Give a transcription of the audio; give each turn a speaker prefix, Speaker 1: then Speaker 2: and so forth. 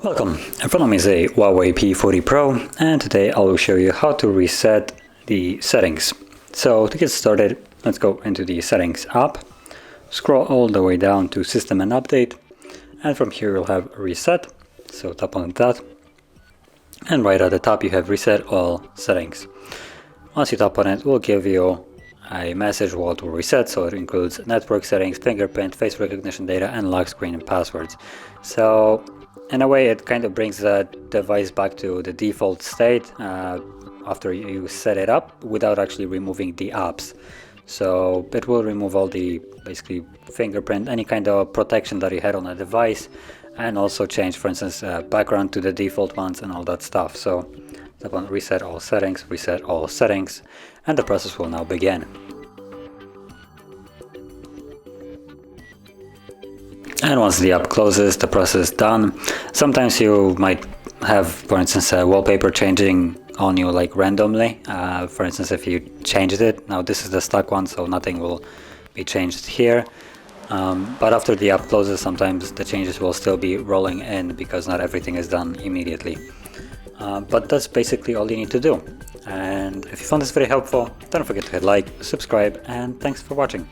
Speaker 1: Welcome, in front of me is a Huawei P40 Pro, and today I will show you how to reset the settings. So to get started, let's go into the settings app, scroll all the way down to system and update, and from here you'll have reset, so tap on that, and right at the top you have reset all settings. Once you tap on it, it will give you a message what will reset, so it includes network settings, fingerprint, face recognition data, and lock screen and passwords. So in a way it kind of brings the device back to the default state after you set it up without actually removing the apps. So it will remove all the basically fingerprint, any kind of protection that you had on the device, and also change, for instance, background to the default ones and all that stuff. So tap on reset all settings, and the process will now begin. And once the app closes, the process is done. Sometimes you might have, for instance, a wallpaper changing on you like randomly. For instance, if you changed it, now this is the stock one, so nothing will be changed here. But after the app closes, sometimes the changes will still be rolling in because not everything is done immediately. But that's basically all you need to do. And if you found this very helpful, don't forget to hit like, subscribe, and thanks for watching.